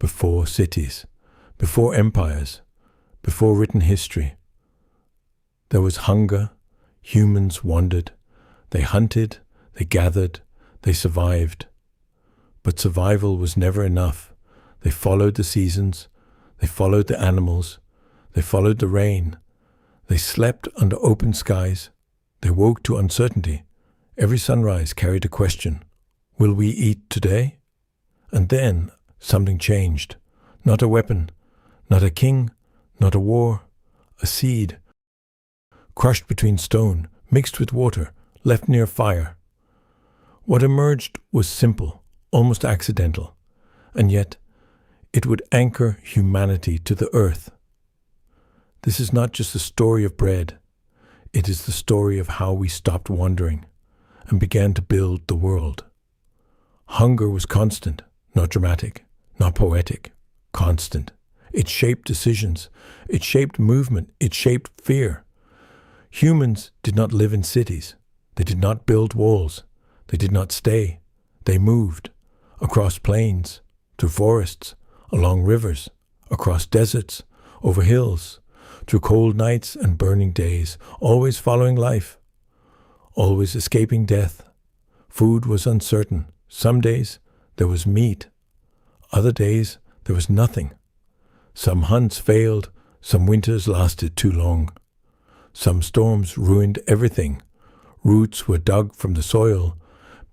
before cities, before empires, before written history. There was hunger, humans wandered, they hunted, they gathered, they survived. But survival was never enough. They followed the seasons, they followed the animals, they followed the rain. They slept under open skies, they woke to uncertainty. Every sunrise carried a question. Will we eat today? And then something changed. Not a weapon, not a king, not a war, a seed. Crushed between stone, mixed with water, left near fire. What emerged was simple, almost accidental, and yet it would anchor humanity to the earth. This is not just a story of bread. It is the story of how we stopped wandering and began to build the world. Hunger was constant, not dramatic, not poetic, constant. It shaped decisions. It shaped movement. It shaped fear. Humans did not live in cities. They did not build walls. They did not stay. They moved across plains, through forests, along rivers, across deserts, over hills, through cold nights and burning days, always following life, always escaping death. Food was uncertain. Some days there was meat. Other days there was nothing. Some hunts failed. Some winters lasted too long. Some storms ruined everything. Roots were dug from the soil.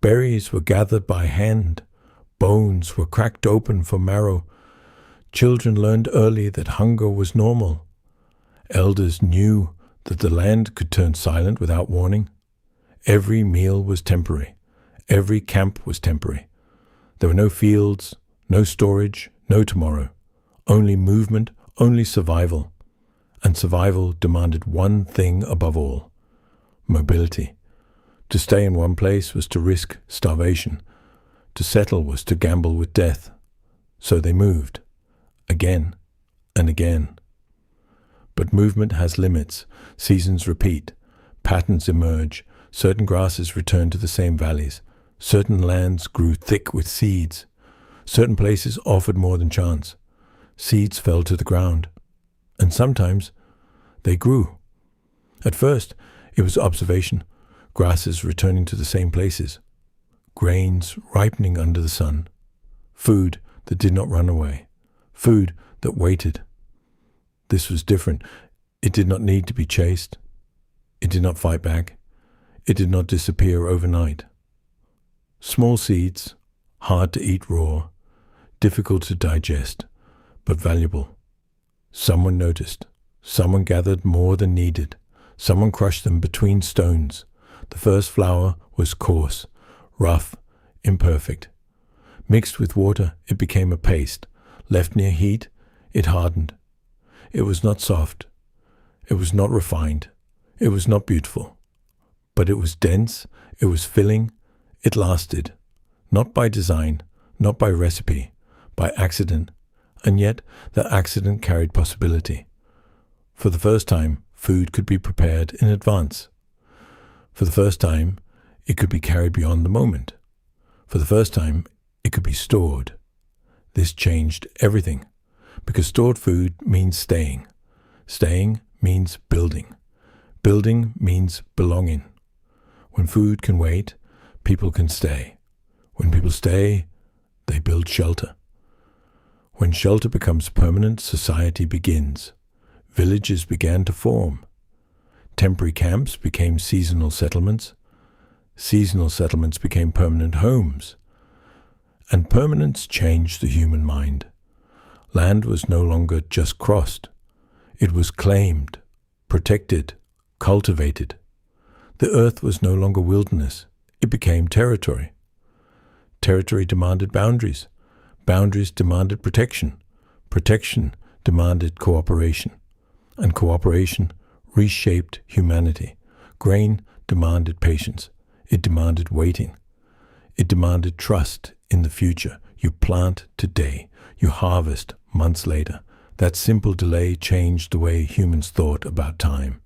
Berries were gathered by hand. Bones were cracked open for marrow. Children learned early that hunger was normal. Elders knew that the land could turn silent without warning. Every meal was temporary. Every camp was temporary. There were no fields, no storage, no tomorrow. Only movement, only survival. And survival demanded one thing above all: mobility. To stay in one place was to risk starvation. To settle was to gamble with death. So they moved, again and again. But movement has limits. Seasons repeat. Patterns emerge. Certain grasses return to the same valleys. Certain lands grew thick with seeds. Certain places offered more than chance. Seeds fell to the ground. And sometimes they grew. At first, it was observation. Grasses returning to the same places. Grains ripening under the sun. Food that did not run away. Food that waited. This was different. It did not need to be chased. It did not fight back. It did not disappear overnight. Small seeds, hard to eat raw, difficult to digest, but valuable. Someone noticed. Someone gathered more than needed. Someone crushed them between stones. The first flour was coarse, rough, imperfect. Mixed with water, it became a paste. Left near heat, it hardened. It was not soft. It was not refined. It was not beautiful. But it was dense. It was filling. It lasted. Not by design, not by recipe, by accident. And yet, that accident carried possibility. For the first time, food could be prepared in advance. For the first time, it could be carried beyond the moment. For the first time, it could be stored. This changed everything, because stored food means staying. Staying means building. Building means belonging. When food can wait, people can stay. When people stay, they build shelter. When shelter becomes permanent, society begins. Villages began to form. Temporary camps became seasonal settlements. Seasonal settlements became permanent homes. And permanence changed the human mind. Land was no longer just crossed. It was claimed, protected, cultivated. The earth was no longer wilderness. It became territory. Territory demanded boundaries. Boundaries demanded protection. Protection demanded cooperation. And cooperation reshaped humanity. Grain demanded patience. It demanded waiting. It demanded trust in the future. You plant today. You harvest months later. That simple delay changed the way humans thought about time.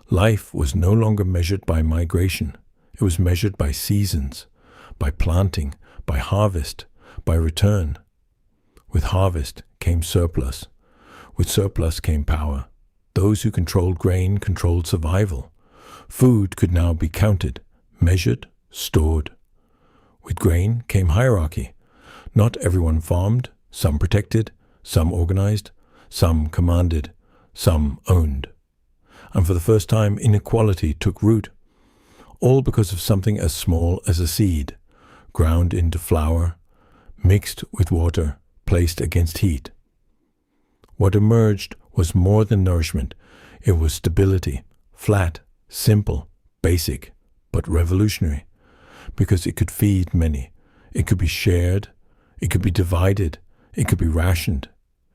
Life was no longer measured by migration. It was measured by seasons, by planting, by harvest, by return. With harvest came surplus. With surplus came power. Those who controlled grain controlled survival. Food could now be counted, measured, stored. With grain came hierarchy. Not everyone farmed, some protected, some organized, some commanded, some owned. And for the first time, inequality took root, all because of something as small as a seed, ground into flour, mixed with water, placed against heat. What emerged was more than nourishment. It was stability, flat, simple, basic, but revolutionary, because it could feed many. It could be shared. It could be divided. It could be rationed.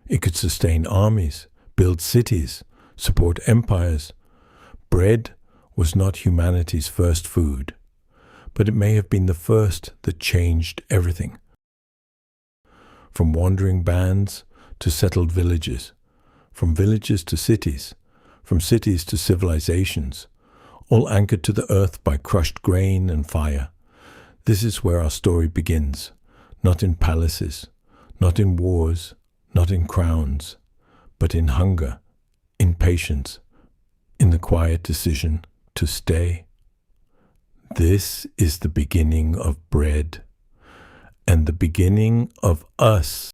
It could sustain armies, build cities, support empires. Bread was not humanity's first food, but it may have been the first that changed everything. From wandering bands to settled villages, from villages to cities, from cities to civilizations, all anchored to the earth by crushed grain and fire. This is where our story begins, not in palaces, not in wars, not in crowns, but in hunger, in patience, in the quiet decision to stay. This is the beginning of bread, and the beginning of us.